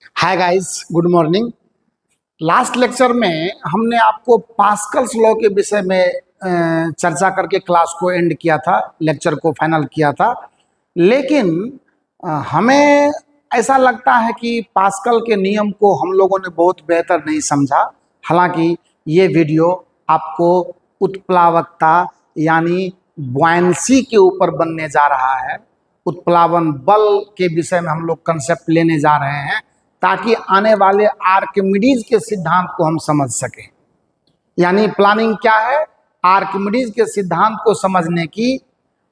Hi guys, good morning. Last lecture में हमने आपको पास्कल्स लॉ के विषय में चर्चा करके क्लास को एंड किया था, लेक्चर को फाइनल किया था। लेकिन हमें ऐसा लगता है कि पास्कल के नियम को हम लोगों ने बहुत बेहतर नहीं समझा। हालांकि ये वीडियो आपको उत्प्लावकता यानी बुयांसी के ऊपर बनने जा रहा है। उत्प्लावन बल के विषय में हम लोग कंसेप्ट लेने जा रहे हैं ताकि आने वाले आर्किमिडीज के सिद्धांत को हम समझ सकें। यानी प्लानिंग क्या है, आर्किमिडीज के सिद्धांत को समझने की।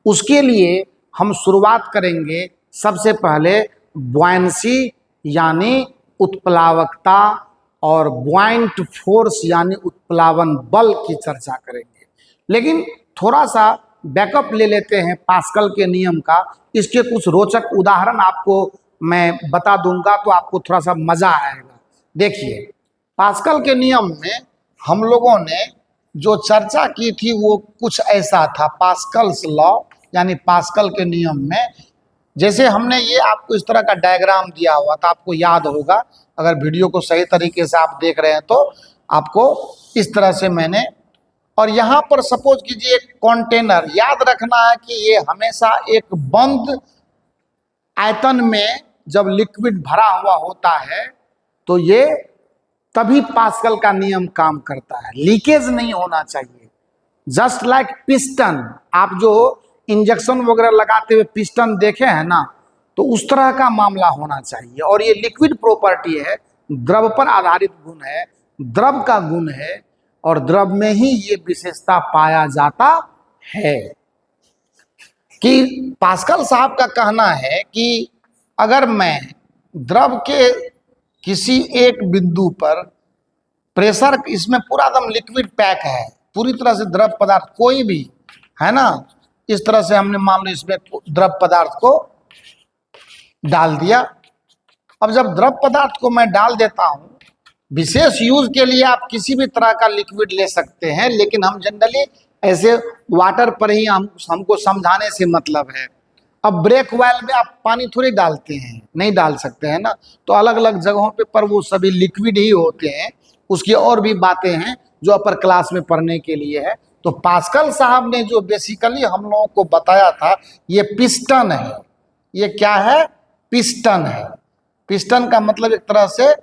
उसके लिए हम शुरुआत करेंगे सबसे पहले बुयांसी यानी उत्प्लावकता और बुआइंट फोर्स यानी उत्प्लावन बल की चर्चा करेंगे। लेकिन थोड़ा सा बैकअप ले लेते हैं पास्कल के नियम का। इसके कुछ रोचक उदाहरण आपको मैं बता दूंगा तो आपको थोड़ा सा मजा आएगा। देखिए, पास्कल के नियम में हम लोगों ने जो चर्चा की थी वो कुछ ऐसा था। पास्कल्स लॉ यानी पास्कल के नियम में जैसे हमने ये आपको इस तरह का डायग्राम दिया हुआ था, आपको याद होगा। अगर वीडियो को सही तरीके से आप देख रहे हैं तो आपको इस तरह से मैंने, और यहाँ पर सपोज कीजिए एक कंटेनर। याद रखना है कि ये हमेशा एक बंद आयतन में जब लिक्विड भरा हुआ होता है तो ये तभी पास्कल का नियम काम करता है। लीकेज नहीं होना चाहिए। जस्ट लाइक पिस्टन, आप जो इंजेक्शन वगैरह लगाते हुए पिस्टन देखे हैं ना, तो उस तरह का मामला होना चाहिए। और ये लिक्विड प्रॉपर्टी है, द्रव पर आधारित गुण है, द्रव का गुण है और द्रव में ही ये विशेषता पाया जाता है। कि पास्कल साहब का कहना है कि अगर मैं द्रव के किसी एक बिंदु पर प्रेशर, इसमें पूरा एकदम लिक्विड पैक है, पूरी तरह से द्रव पदार्थ कोई भी है ना, इस तरह से हमने मान लो इसमें द्रव पदार्थ को डाल दिया। अब जब द्रव पदार्थ को मैं डाल देता हूं, विशेष यूज के लिए आप किसी भी तरह का लिक्विड ले सकते हैं, लेकिन हम जनरली ऐसे वाटर पर ही हमको समझाने से मतलब है। अब ब्रेक वायल में आप पानी थोड़ी डालते हैं, नहीं डाल सकते हैं ना, तो अलग अलग जगहों पे पर वो सभी लिक्विड ही होते हैं। उसकी और भी बातें हैं जो अपर क्लास में पढ़ने के लिए है। तो पास्कल साहब ने जो बेसिकली हम लोगों को बताया था, ये पिस्टन है। ये क्या है? पिस्टन है। पिस्टन का मतलब एक तरह से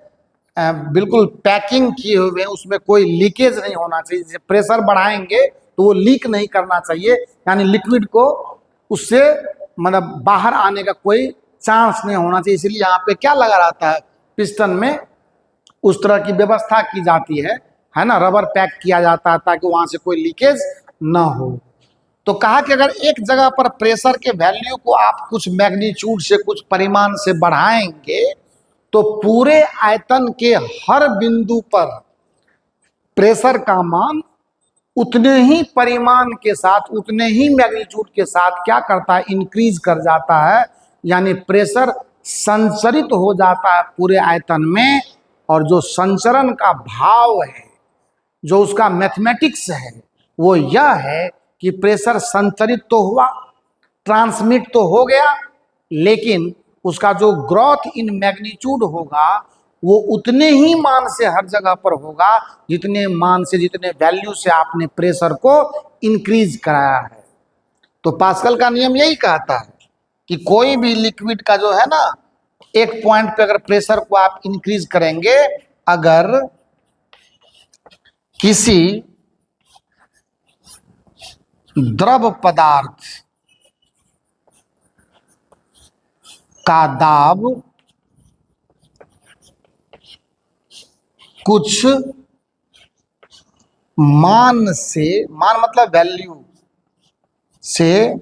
बिल्कुल पैकिंग किए हुए, उसमें कोई लीकेज नहीं होना चाहिए। जैसे प्रेशर बढ़ाएंगे तो वो लीक नहीं करना चाहिए, यानी लिक्विड को उससे मतलब बाहर आने का कोई चांस नहीं होना चाहिए। इसलिए यहाँ पे क्या लगा रहता है, पिस्टन में उस तरह की व्यवस्था की जाती है ना, रबर पैक किया जाता है ताकि वहां से कोई लीकेज ना हो। तो कहा कि अगर एक जगह पर प्रेशर के वैल्यू को आप कुछ मैग्नीट्यूड से, कुछ परिमाण से बढ़ाएंगे तो पूरे आयतन के हर बिंदु पर प्रेशर का मान उतने ही परिमाण के साथ, उतने ही मैग्नीट्यूड के साथ क्या करता है, इंक्रीज कर जाता है। यानी प्रेशर संचरित हो जाता है पूरे आयतन में। और जो संचरण का भाव है, जो उसका मैथमेटिक्स है, वो यह है कि प्रेशर संचरित तो हुआ, ट्रांसमिट तो हो गया, लेकिन उसका जो ग्रोथ इन मैग्नीट्यूड होगा वो उतने ही मान से हर जगह पर होगा जितने मान से, जितने वैल्यू से आपने प्रेशर को इंक्रीज कराया है। तो पास्कल का नियम यही कहता है कि कोई भी लिक्विड का जो है ना, एक पॉइंट पे अगर प्रेशर को आप इंक्रीज करेंगे, अगर किसी द्रव पदार्थ का दाब कुछ मान से, मान मतलब वैल्यू से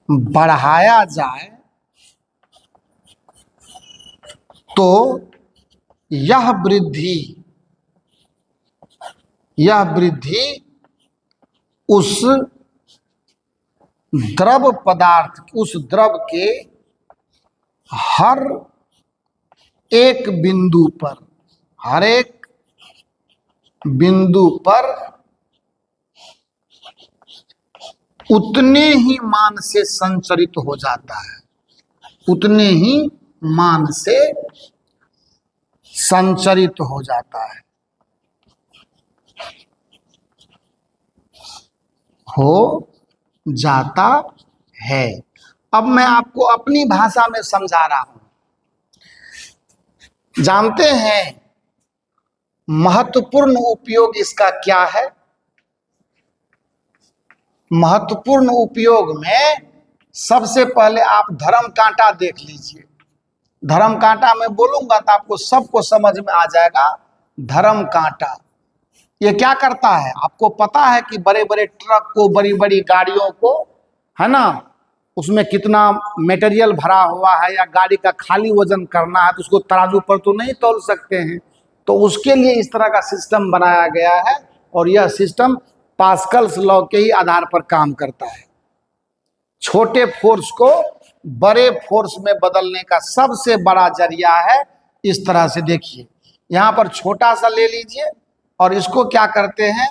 बढ़ाया जाए तो यह वृद्धि उस द्रव पदार्थ, उस द्रव के हर एक बिंदु पर, हर एक बिंदु पर उतने ही मान से संचरित हो जाता है, उतने ही मान से संचरित हो जाता है, हो जाता है। अब मैं आपको अपनी भाषा में समझा रहा हूं। जानते हैं महत्वपूर्ण उपयोग इसका क्या है? महत्वपूर्ण उपयोग में सबसे पहले आप धर्म कांटा देख लीजिए। धर्म कांटा में बोलूंगा तो आपको सबको समझ में आ जाएगा। धर्म कांटा ये क्या करता है? आपको पता है कि बड़े बड़े ट्रक को, बड़ी बड़ी गाड़ियों को, है ना, उसमें कितना मटेरियल भरा हुआ है, या गाड़ी का खाली वजन करना है तो उसको तराजू पर तो नहीं तौल सकते हैं, तो उसके लिए इस तरह का सिस्टम बनाया गया है। और यह सिस्टम पास्कल्स लॉ के ही आधार पर काम करता है। छोटे फोर्स को बड़े फोर्स में बदलने का सबसे बड़ा जरिया है। इस तरह से देखिए, यहाँ पर छोटा सा ले लीजिए और इसको क्या करते हैं,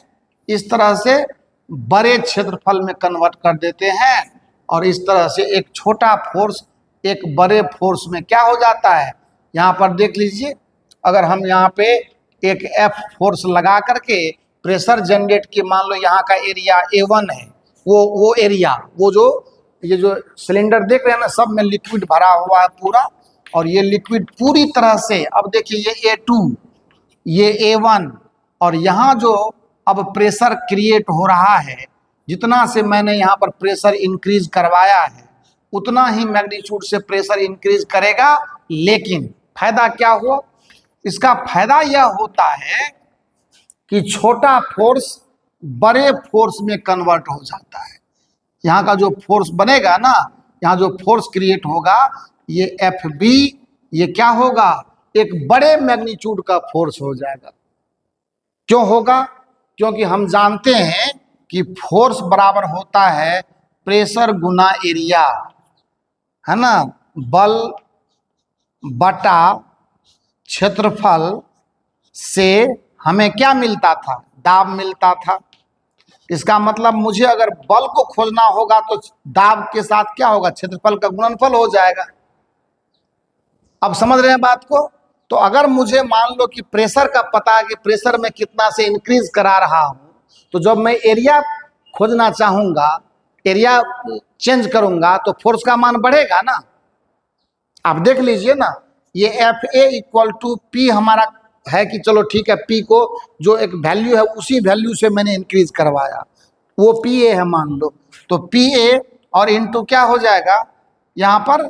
इस तरह से बड़े क्षेत्रफल में कन्वर्ट कर देते हैं, और इस तरह से एक छोटा फोर्स एक बड़े फोर्स में क्या हो जाता है। यहाँ पर देख लीजिए, अगर हम यहाँ पे एक एफ फोर्स लगा करके प्रेशर जनरेट की, मान लो यहाँ का एरिया A1 है, वो एरिया, वो जो ये जो सिलेंडर देख रहे हैं ना, सब में लिक्विड भरा हुआ है पूरा, और ये लिक्विड पूरी तरह से, अब देखिए ये A2, ये A1, और यहाँ जो अब प्रेशर क्रिएट हो रहा है, जितना से मैंने यहाँ पर प्रेशर इंक्रीज करवाया है उतना ही मैग्नीट्यूड से प्रेशर इंक्रीज करेगा। लेकिन फायदा क्या हुआ? इसका फायदा यह होता है कि छोटा फोर्स बड़े फोर्स में कन्वर्ट हो जाता है। यहाँ का जो फोर्स बनेगा ना, यहाँ जो फोर्स क्रिएट होगा, ये FB, ये क्या होगा? एक बड़े मैग्नीट्यूड का फोर्स हो जाएगा। क्यों होगा? क्योंकि हम जानते हैं कि फोर्स बराबर होता है प्रेशर गुना एरिया, है ना, बल बटा क्षेत्रफल से हमें क्या मिलता था? दाब मिलता था। इसका मतलब मुझे अगर बल को खोजना होगा तो दाब के साथ क्या होगा? क्षेत्रफल का गुणनफल हो जाएगा। अब समझ रहे हैं बात को? तो अगर मुझे मान लो कि प्रेशर का पता है कि प्रेशर में कितना से इंक्रीज करा रहा हूं, तो जब मैं एरिया खोजना चाहूंगा, एरिया चेंज करूंगा, तो फोर्स का मान बढ़ेगा ना। आप देख लीजिए ना, ये FA इक्वल टू P हमारा है कि चलो ठीक है, P को जो एक वैल्यू है उसी वैल्यू से मैंने इंक्रीज करवाया, वो PA है मान लो, तो PA और इंटू क्या हो जाएगा, यहाँ पर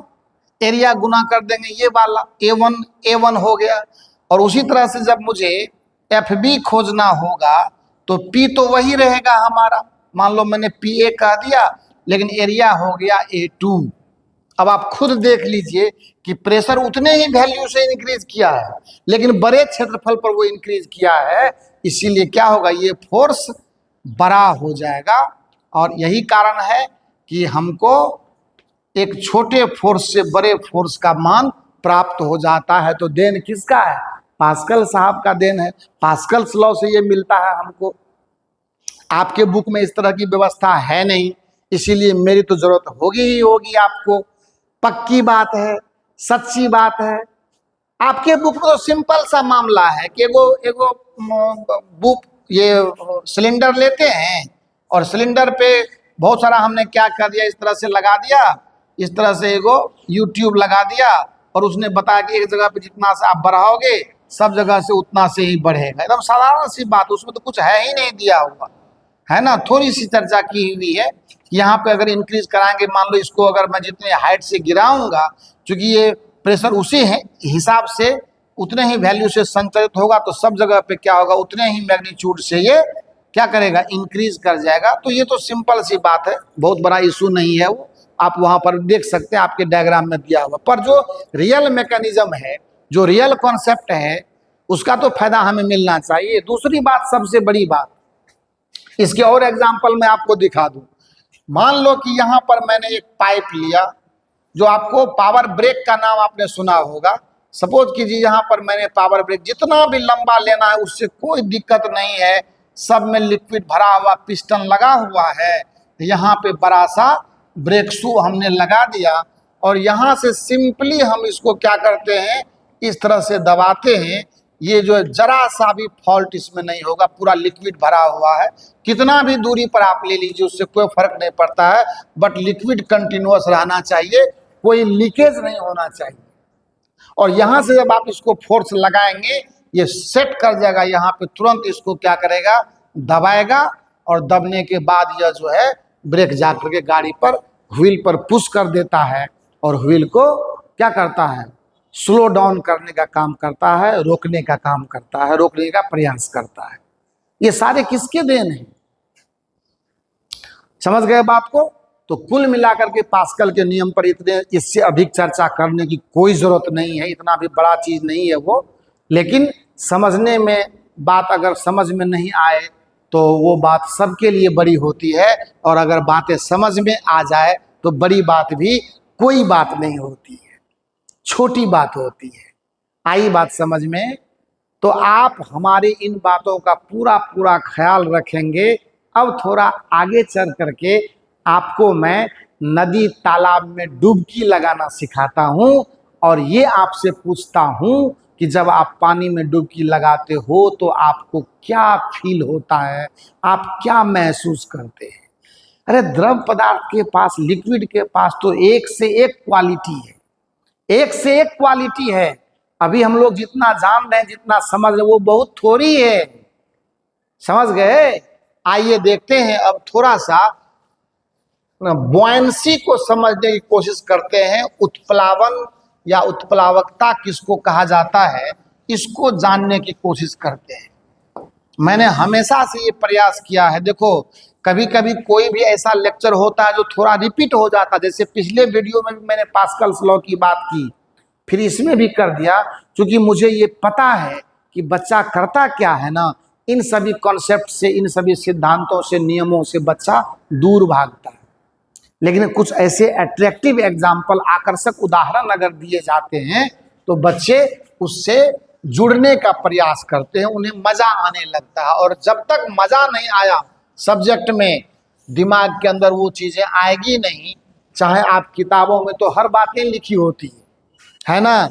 एरिया गुना कर देंगे, ये वाला A1 हो गया। और उसी तरह से जब मुझे FB खोजना होगा तो P तो वही रहेगा हमारा, मान लो मैंने PA कह दिया, लेकिन एरिया हो गया A2। अब आप खुद देख लीजिए कि प्रेशर उतने ही वैल्यू से इंक्रीज किया है, लेकिन बड़े क्षेत्रफल पर वो इंक्रीज किया है, इसीलिए क्या होगा, ये फोर्स बड़ा हो जाएगा। और यही कारण है कि हमको एक छोटे फोर्स से बड़े फोर्स का मान प्राप्त हो जाता है। तो देन किसका है? पास्कल साहब का देन है। पास्कल्स लॉ से ये मिलता है हमको। आपके बुक में इस तरह की व्यवस्था है नहीं, इसीलिए मेरी तो जरूरत होगी ही होगी आपको। पक्की बात है, सच्ची बात है। आपके बुक में तो सिंपल सा मामला है कि एगो बुक, ये सिलेंडर लेते हैं और सिलेंडर पे बहुत सारा हमने क्या कर दिया, इस तरह से लगा दिया, इस तरह से एगो यूट्यूब लगा दिया, और उसने बताया कि एक जगह पे जितना से आप बढ़ाओगे सब जगह से उतना से ही बढ़ेगा। एकदम साधारण सी बात, उसमें तो कुछ है ही नहीं दिया हुआ, है ना। थोड़ी सी चर्चा की हुई है कि यहाँ पे अगर इंक्रीज कराएंगे, मान लो इसको अगर मैं जितने हाइट से गिराऊंगा, क्योंकि ये प्रेशर उसी हिसाब से उतने ही वैल्यू से संचालित होगा, तो सब जगह पे क्या होगा, उतने ही मैग्नीट्यूड से ये क्या करेगा, इंक्रीज कर जाएगा। तो ये तो सिंपल सी बात है, बहुत बड़ा इशू नहीं है वो, आप वहां पर देख सकते हैं, आपके डायग्राम में दिया हुआ। पर जो रियल मैकेनिज्म है, जो रियल कॉन्सेप्ट है, उसका तो फायदा हमें मिलना चाहिए। दूसरी बात, सबसे बड़ी बात, इसके और एग्जाम्पल मैं आपको दिखा दूं। मान लो कि यहाँ पर मैंने एक पाइप लिया, जो आपको पावर ब्रेक का नाम आपने सुना होगा। सपोज कीजिए यहाँ पर मैंने पावर ब्रेक जितना भी लंबा लेना है उससे कोई दिक्कत नहीं है, सब में लिक्विड भरा हुआ पिस्टन लगा हुआ है, यहाँ पे बड़ा सा ब्रेक शू हमने लगा दिया, और यहाँ से सिंपली हम इसको क्या करते हैं, इस तरह से दबाते हैं। ये जो जरा सा भी फॉल्ट इसमें नहीं होगा, पूरा लिक्विड भरा हुआ है। कितना भी दूरी पर आप ले लीजिए, उससे कोई फर्क नहीं पड़ता है, बट लिक्विड कंटिन्यूअस रहना चाहिए, कोई लीकेज नहीं होना चाहिए। और यहाँ से जब आप इसको फोर्स लगाएंगे, ये सेट कर जाएगा यहाँ पे, तुरंत इसको क्या करेगा, दबाएगा, और दबने के बाद यह जो है ब्रेक जाकर के गाड़ी पर व्हील पर पुश कर देता है, और व्हील को क्या करता है, स्लो डाउन करने का काम करता है, रोकने का काम करता है, रोकने का प्रयास करता है। ये सारे किसके देन हैं, समझ गए बात को? तो कुल मिलाकर के पास्कल के नियम पर इतने, इससे अधिक चर्चा करने की कोई जरूरत नहीं है, इतना भी बड़ा चीज नहीं है वो। लेकिन समझने में, बात अगर समझ में नहीं आए तो वो बात सबके लिए बड़ी होती है, और अगर बातें समझ में आ जाए तो बड़ी बात भी कोई बात नहीं होती है, छोटी बात होती है। आई बात समझ में? तो आप हमारी इन बातों का पूरा पूरा ख्याल रखेंगे। अब थोड़ा आगे चल करके आपको मैं नदी तालाब में डुबकी लगाना सिखाता हूँ, और ये आपसे पूछता हूँ कि जब आप पानी में डुबकी लगाते हो तो आपको क्या फील होता है, आप क्या महसूस करते हैं? अरे द्रव पदार्थ के पास, लिक्विड के पास तो एक से एक क्वालिटी है, एक से एक क्वालिटी है। अभी हम लोग जितना जान रहे हैं, जितना समझ रहे हैं, वो बहुत थोड़ी है, समझ गए? आइए देखते हैं अब थोड़ा सा बुआंसी को समझने की कोशिश करते हैं। उत्प्लावन या उत्प्लावकता किसको कहा जाता है, इसको जानने की कोशिश करते हैं। मैंने हमेशा से ये प्रयास किया है। देखो, कभी कभी कोई भी ऐसा लेक्चर होता है जो थोड़ा रिपीट हो जाता है, जैसे पिछले वीडियो में भी मैंने पास्कल्स लॉ की बात की, फिर इसमें भी कर दिया, क्योंकि मुझे ये पता है कि बच्चा करता क्या है ना, इन सभी कॉन्सेप्ट से, इन सभी सिद्धांतों से, नियमों से बच्चा दूर भागता है। लेकिन कुछ ऐसे अट्रैक्टिव एग्जाम्पल, आकर्षक उदाहरण अगर दिए जाते हैं तो बच्चे उससे जुड़ने का प्रयास करते हैं, उन्हें मजा आने लगता है। और जब तक मजा नहीं आया सब्जेक्ट में, दिमाग के अंदर वो चीजें आएगी नहीं। चाहे आप किताबों में तो हर बातें लिखी होती है ना,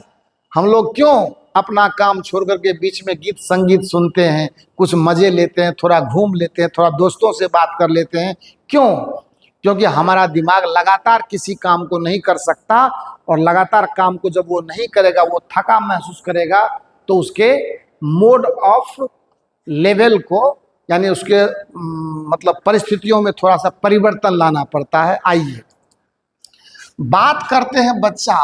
हम लोग क्यों अपना काम छोड़ करके बीच में गीत संगीत सुनते हैं, कुछ मजे लेते हैं, थोड़ा घूम लेते हैं, थोड़ा दोस्तों से बात कर लेते हैं, क्यों? क्योंकि हमारा दिमाग लगातार किसी काम को नहीं कर सकता, और लगातार काम को जब वो नहीं करेगा, वो थका महसूस करेगा, तो उसके मोड ऑफ लेवल को, यानी उसके मतलब परिस्थितियों में थोड़ा सा परिवर्तन लाना पड़ता है। आइए बात करते हैं बच्चा,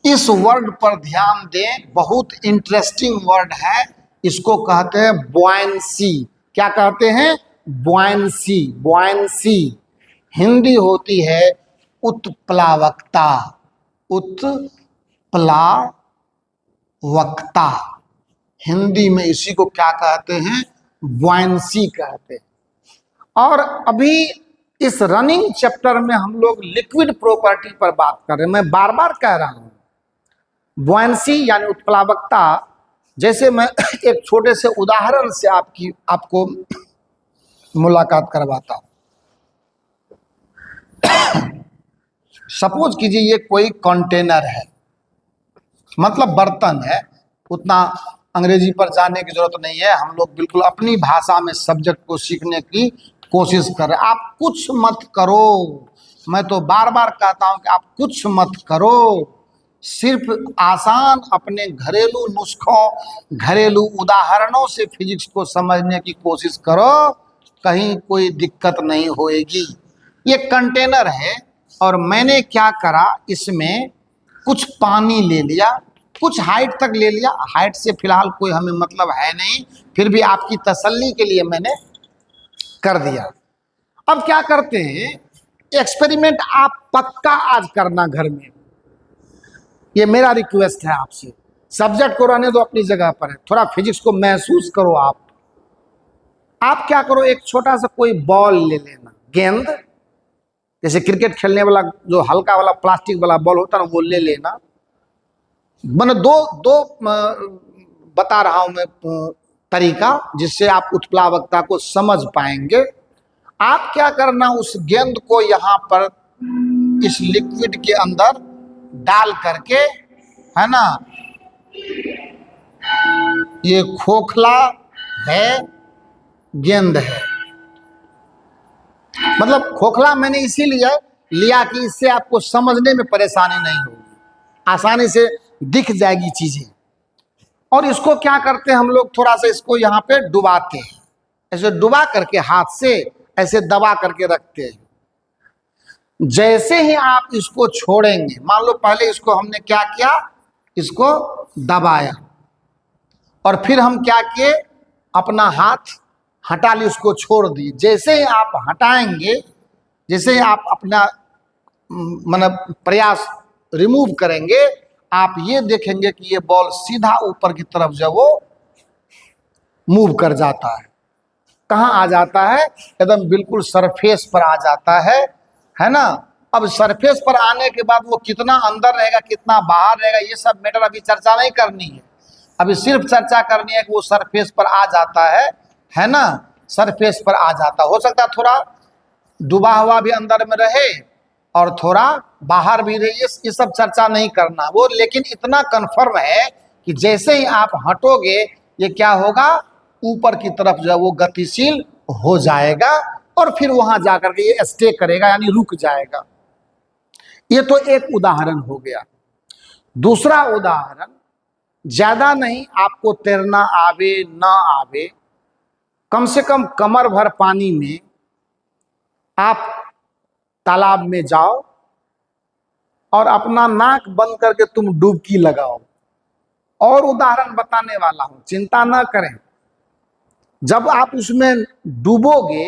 इस वर्ड पर ध्यान दें, बहुत इंटरेस्टिंग वर्ड है, इसको कहते हैं बुआंसी। क्या कहते हैं? बुआंसी। बुआंसी हिंदी होती है उत्प्लावकता। उत्प्लावकता हिंदी में इसी को क्या कहते हैं? बुआंसी कहते हैं। और अभी इस रनिंग चैप्टर में हम लोग लिक्विड प्रॉपर्टी पर बात कर रहे हैं। मैं बार बार कह रहा हूं, बुआंसी यानी उत्प्लावकता, जैसे मैं एक छोटे से उदाहरण से आपको मुलाकात करवाता हूं। सपोज कीजिए ये कोई कंटेनर है, मतलब बर्तन है। उतना अंग्रेजी पर जाने की जरूरत नहीं है, हम लोग बिल्कुल अपनी भाषा में सब्जेक्ट को सीखने की कोशिश कर रहे हैं। आप कुछ मत करो, मैं तो बार बार कहता हूं कि आप कुछ मत करो, सिर्फ आसान अपने घरेलू नुस्खों, घरेलू उदाहरणों से फिजिक्स को समझने की कोशिश करो, कहीं कोई दिक्कत नहीं होएगी। ये कंटेनर है, और मैंने क्या करा, इसमें कुछ पानी ले लिया, कुछ हाइट तक ले लिया। हाइट से फिलहाल कोई हमें मतलब है नहीं, फिर भी आपकी तसल्ली के लिए मैंने कर दिया। अब क्या करते हैं, एक्सपेरिमेंट आप पक्का आज करना घर में, ये मेरा रिक्वेस्ट है आपसे। सब्जेक्ट को रहने दो अपनी जगह पर है, थोड़ा फिजिक्स को महसूस करो। आप क्या करो, एक छोटा सा कोई बॉल ले लेना, गेंद, जैसे क्रिकेट खेलने वाला जो हल्का वाला प्लास्टिक वाला बॉल होता है ना, वो ले लेना। मैंने दो बता रहा हूं मैं तरीका, जिससे आप उत्प्लावकता को समझ पाएंगे। आप क्या करना, उस गेंद को यहाँ पर इस लिक्विड के अंदर डाल करके, है ना, ये खोखला है, गेंद है। मतलब खोखला मैंने इसीलिए लिया कि इससे आपको समझने में परेशानी नहीं होगी, आसानी से दिख जाएगी चीजें। और इसको क्या करते हैं हम लोग, थोड़ा सा इसको यहाँ पे डुबाते हैं, ऐसे डुबा करके हाथ से ऐसे दबा करके रखते हैं। जैसे ही आप इसको छोड़ेंगे, मान लो पहले इसको हमने क्या किया, इसको दबाया, और फिर हम क्या किए, अपना हाथ हटा ली, उसको छोड़ दिए। जैसे ही आप हटाएंगे, जैसे ही आप अपना मतलब प्रयास रिमूव करेंगे, आप ये देखेंगे कि ये बॉल सीधा ऊपर की तरफ जो वो मूव कर जाता है। कहाँ आ जाता है, एकदम बिल्कुल सरफेस पर आ जाता है ना। अब सरफेस पर आने के बाद वो कितना अंदर रहेगा, कितना बाहर रहेगा, ये सब मैटर अभी चर्चा नहीं करनी है। अभी सिर्फ चर्चा करनी है कि वो सरफेस पर आ जाता है ना, सरफेस पर आ जाता। हो सकता है थोड़ा डूबा हुआ भी अंदर में रहे और थोड़ा बाहर भी रहे, ये सब चर्चा नहीं करना वो। लेकिन इतना कन्फर्म है कि जैसे ही आप हटोगे, ये क्या होगा, ऊपर की तरफ जो है वो गतिशील हो जाएगा, और फिर वहां जाकर के ये स्टे करेगा, यानी रुक जाएगा। ये तो एक उदाहरण हो गया। दूसरा उदाहरण, ज्यादा नहीं, आपको तैरना आवे ना आवे, कम से कम कमर भर पानी में आप तालाब में जाओ और अपना नाक बंद करके तुम डुबकी लगाओ। और उदाहरण बताने वाला हूं, चिंता ना करें। जब आप उसमें डूबोगे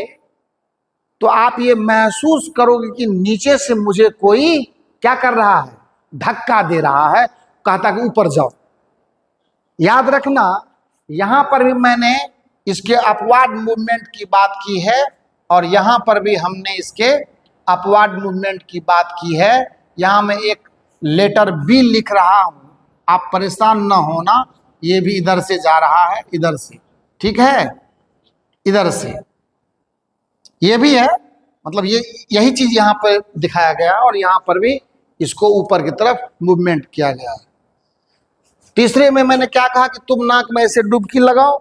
तो आप ये महसूस करोगे कि नीचे से मुझे कोई क्या कर रहा है, धक्का दे रहा है, कहता कि ऊपर जाओ। याद रखना, यहां पर भी मैंने इसके अपवार्ड मूवमेंट की बात की है, और यहां पर भी हमने इसके अपवार्ड मूवमेंट की बात की है। यहां मैं एक लेटर बी लिख रहा हूं, आप परेशान न होना, ये भी इधर से जा रहा है, इधर से, ठीक है, इधर से ये भी है। मतलब ये यही चीज यहां पर दिखाया गया, और यहां पर भी इसको ऊपर की तरफ मूवमेंट किया गया है। तीसरे में मैंने क्या कहा कि तुम नाक में ऐसे डुबकी लगाओ,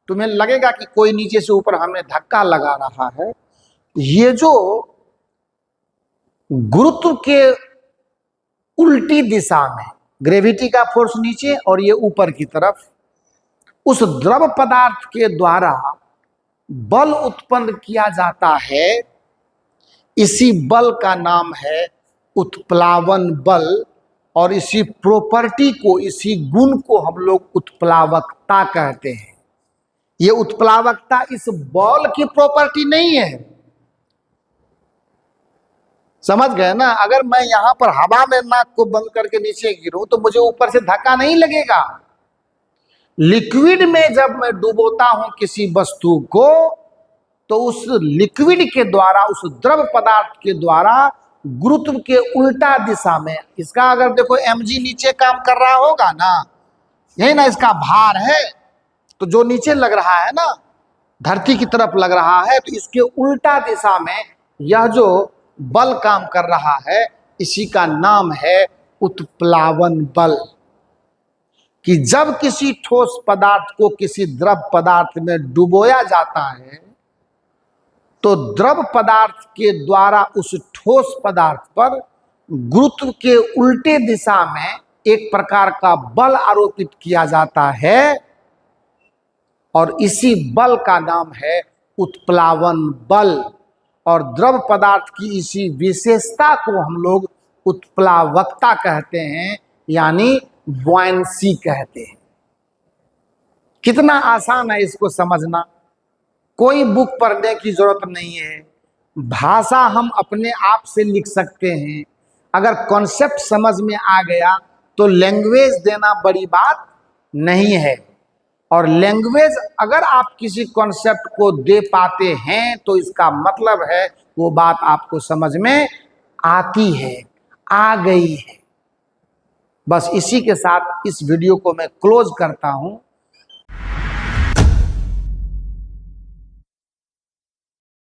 तुम्हें लगेगा कि कोई नीचे से ऊपर हमें धक्का लगा रहा है। ये जो गुरुत्व के उल्टी दिशा में, ग्रेविटी का फोर्स नीचे और ये ऊपर की तरफ, उस द्रव पदार्थ के द्वारा बल उत्पन्न किया जाता है। इसी बल का नाम है उत्प्लावन बल, और इसी प्रॉपर्टी को, इसी गुण को हम लोग उत्प्लावकता कहते हैं। ये उत्प्लावकता इस बॉल की प्रॉपर्टी नहीं है, समझ गए ना। अगर मैं यहां पर हवा में नाक को बंद करके नीचे गिरूं तो मुझे ऊपर से धक्का नहीं लगेगा। लिक्विड में जब मैं डुबोता हूं किसी वस्तु को, तो उस लिक्विड के द्वारा, उस द्रव पदार्थ के द्वारा गुरुत्व के उल्टा दिशा में, इसका अगर देखो mg नीचे काम कर रहा होगा ना, यही ना इसका भार है, तो जो नीचे लग रहा है ना, धरती की तरफ लग रहा है, तो इसके उल्टा दिशा में यह जो बल काम कर रहा है, इसी का नाम है उत्प्लावन बल। कि जब किसी ठोस पदार्थ को किसी द्रव पदार्थ में डुबोया जाता है, तो द्रव पदार्थ के द्वारा उस ठोस पदार्थ पर गुरुत्व के उल्टे दिशा में एक प्रकार का बल आरोपित किया जाता है, और इसी बल का नाम है उत्प्लावन बल। और द्रव पदार्थ की इसी विशेषता को हम लोग उत्प्लावकता कहते हैं, यानी बुआयंसी कहते हैं। कितना आसान है इसको समझना, कोई बुक पढ़ने की जरूरत नहीं है, भाषा हम अपने आप से लिख सकते हैं। अगर कॉन्सेप्ट समझ में आ गया तो लैंग्वेज देना बड़ी बात नहीं है। और लैंग्वेज अगर आप किसी कॉन्सेप्ट को दे पाते हैं तो इसका मतलब है वो बात आपको समझ में आती है, आ गई है। बस इसी के साथ इस वीडियो को मैं क्लोज करता हूं।